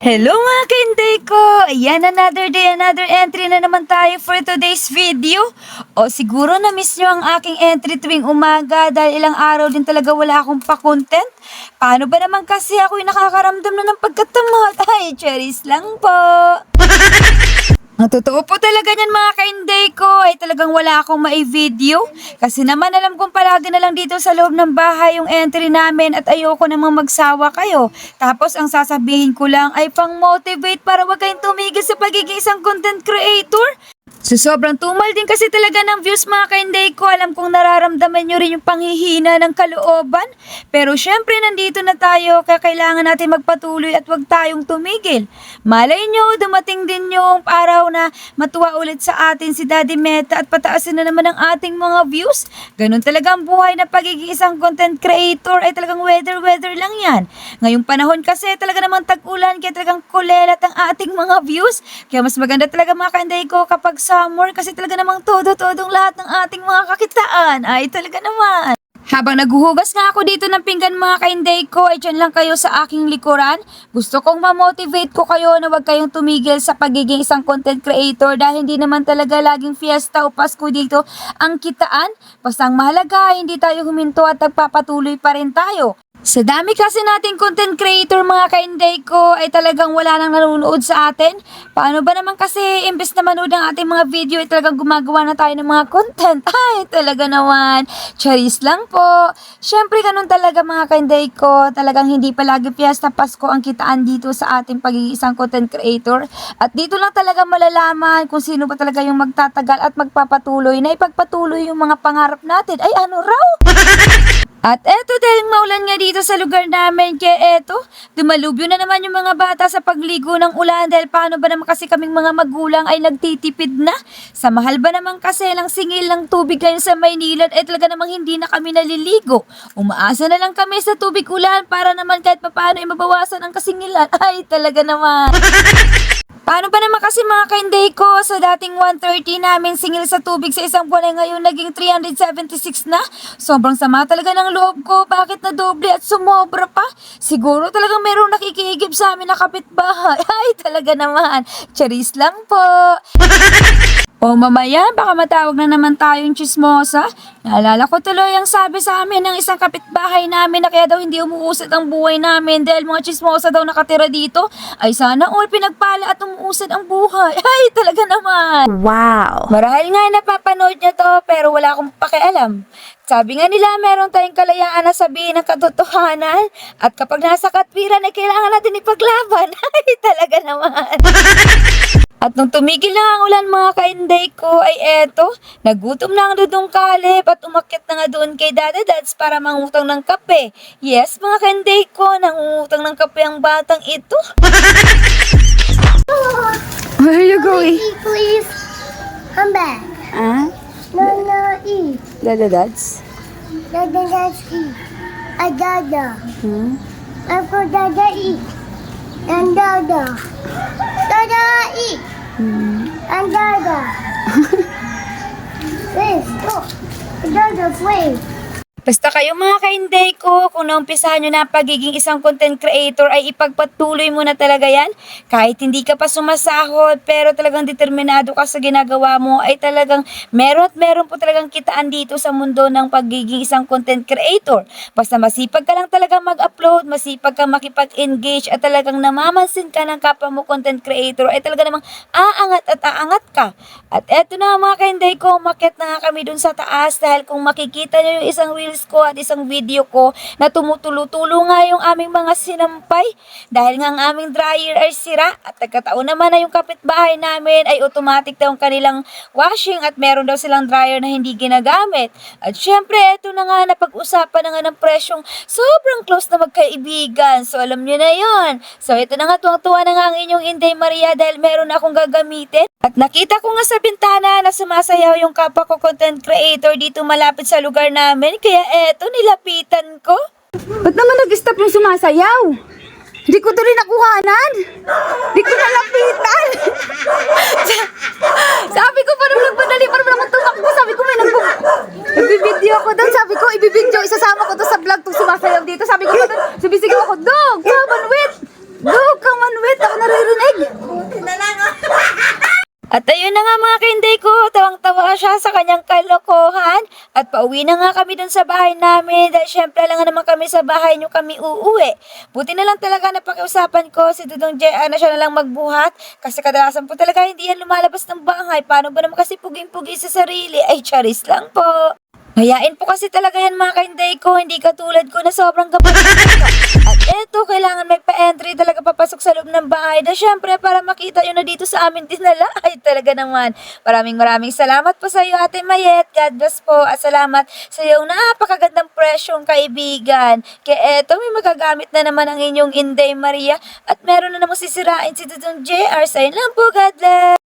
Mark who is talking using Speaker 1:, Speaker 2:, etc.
Speaker 1: Hello mga kainday ko! Ayan, another day, another entry na naman tayo for today's video. O siguro na-miss nyo ang aking entry tuwing umaga dahil ilang araw din talaga wala akong pa-content. Paano ba naman kasi ako'y nakakaramdam na ng pagkatamad? Ay, cherries lang po! Ang totoo po talaga niyan mga kainday ko ay talagang wala akong mai-video. Kasi naman alam kong palagi na lang dito sa loob ng bahay yung entry namin at ayoko namang magsawa kayo. Tapos ang sasabihin ko lang ay pang-motivate para wag kayong tumigil sa pagiging isang content creator. So sobrang tumal din kasi talaga ng views mga kainday ko. Alam kong nararamdaman nyo rin yung panghihina ng kalooban. Pero syempre nandito na tayo kaya kailangan natin magpatuloy at wag tayong tumigil. Malay nyo, dumating din yung araw na matuwa ulit sa atin si Daddy Meta at pataasin na naman ang ating mga views. Ganun talaga ang buhay na pagiging isang content creator ay talagang weather lang yan. Ngayong panahon kasi talaga namang tag-ulan kaya talagang kulelat ang ating mga views. Kaya mas maganda talaga mga kainday ko kapag summer kasi talaga namang todo-todong lahat ng ating mga kakitaan. Ay talaga naman. Habang naghuhugas nga ako dito ng pinggan mga kainday ko, ay dyan lang kayo sa aking likuran. Gusto kong ma-motivate ko kayo na huwag kayong tumigil sa pagiging isang content creator dahil hindi naman talaga laging fiesta o Pasko dito ang kitaan. Basta ang mahalaga, hindi tayo huminto at nagpapatuloy pa rin tayo. Sa dami kasi nating content creator mga kainday ko ay talagang wala nang nanonood sa atin. Paano ba naman kasi imbes na manood ang ating mga video ay talagang gumagawa na tayo ng mga content. Ay talaga naman, charis lang po. Syempre ganun talaga mga kainday ko, talagang hindi palagi piyesta Pasko ang kitaan dito sa ating pagiging isang content creator. At dito lang talaga malalaman kung sino ba talaga yung magtatagal at magpapatuloy na ipagpatuloy yung mga pangarap natin. Ay ano raw? At eto dahil maulan nga dito sa lugar namin, kaya eto, dumalubyo na naman yung mga bata sa pagligo ng ulan dahil paano ba naman kasi kaming mga magulang ay nagtitipid na. Sa mahal ba naman kasi ng singil ng tubig ngayon sa Maynila ay talaga namang hindi na kami naliligo. Umaasa na lang kami sa tubig ulan para naman kahit papaano ay mabawasan ang kasingilan. Ay talaga naman. Paano pa naman kasi mga kainday ko, sa dating 130 namin singil sa tubig sa isang buwan ay ngayon naging 376 na. Sobrang sama talaga ng loob ko, bakit na doble at sumobra pa? Siguro talagang mayroong nakikihigip sa amin na kapitbahay. Ay talaga naman, charis lang po. O mamaya, baka matawag na naman tayong chismosa. Naalala ko tuloy ang sabi sa amin ng isang kapitbahay namin na kaya daw hindi umuusad ang buhay namin dahil mga chismosa daw nakatira dito. Ay sana all pinagpala at umuusad ang buhay. Ay talaga naman.
Speaker 2: Wow!
Speaker 1: Marahil nga napapanood niya to pero wala akong pakialam. Sabi nga nila meron tayong kalayaan na sabihin ng katotohanan at kapag nasa katwiran ay kailangan natin ipaglaban. Ay talaga naman. At nung tumigil na ang ulan mga kainday ko ay eto, nagutom na ang Dudong Kaleb at umakyat na nga doon kay Dada Dads para mangutang ng kape. Yes mga kainday ko, nangungutang ng kape ang batang ito.
Speaker 2: Where are you going?
Speaker 3: Eat, please. Come back.
Speaker 2: Ah?
Speaker 3: No, eat.
Speaker 2: Dada Dads?
Speaker 3: Dada, let's eat. Dada.
Speaker 2: Hmm?
Speaker 3: I'm for Dada eat. And Dada. Dada eat. And Dada. Please, look. Dada, please.
Speaker 1: Basta kayo mga kainday ko, kung naumpisahan nyo na ang pagiging isang content creator ay ipagpatuloy mo na talaga yan. Kahit hindi ka pa sumasahod pero talagang determinado ka sa ginagawa mo ay talagang meron po talagang kitaan dito sa mundo ng pagiging isang content creator. Basta masipag ka lang talaga mag-upload, masipag ka makipag-engage at talagang namamansin ka ng kapwa mo content creator ay talaga namang aangat ka. At eto na mga kainday ko, umakyat na nga kami dun sa taas dahil kung makikita nyo yung isang reels ko at isang video ko na tumutulo-tulo nga yung aming mga sinampay dahil nga ang aming dryer ay sira at nagkataon naman na yung kapitbahay namin ay automatic daw ang kanilang washing at meron daw silang dryer na hindi ginagamit. At syempre, eto na nga napag-usapan na nga ng presyong sobrang close na magkaibigan. So alam nyo na yon. So ito na nga, tuwang-tuwa na nga ang inyong Inday Maria dahil meron na akong gagamitin. At nakita ko nga sa bintana na sumasayaw yung kapwa ko content creator dito malapit sa lugar namin. Kaya eto, nilapitan ko.
Speaker 2: Ba't naman nag-stop yung sumasayaw? Hindi ko tuloy nakuhanan. Hindi ko nalapitan. Sabi ko, parang nagpadali, parang naman tumakbo. Sabi ko, may nagbibideo ako doon. Sabi ko, ibibideo, isasama ko to sa vlog itong sumasayaw dito. Sabi ko, sumisigaw ako, Dog, come on, wait. Dog, come on, wait. Ako na
Speaker 1: At ayun na nga mga kainday ko, tawang-tawa siya sa kanyang kalokohan. At pauwi na nga kami dun sa bahay namin dahil syempre lang nga naman kami sa bahay nyo kami uuwi. Buti na lang talaga napakiusapan ko si Dudong JR na siya na lang magbuhat kasi kadalasan po talaga hindi yan lumalabas ng bahay. Paano ba naman kasi puging-pugi sa sarili? Ay, charis lang po. Mayain po kasi talaga yan mga kainday ko, hindi katulad ko na sobrang gabay. At eto, kailangan may pa-entry talaga papasok sa loob ng bahay. Na syempre, para makita yun na dito sa amin dinala. Ay, talaga naman. Maraming salamat po sa iyo, Ate Mayet. God bless po. At salamat sa iyong napakagandang presyong kaibigan. Kaya eto, may magagamit na naman ang inyong Inday Maria. At meron na namang sisirain si Dudong JR. Sa lang po, God bless.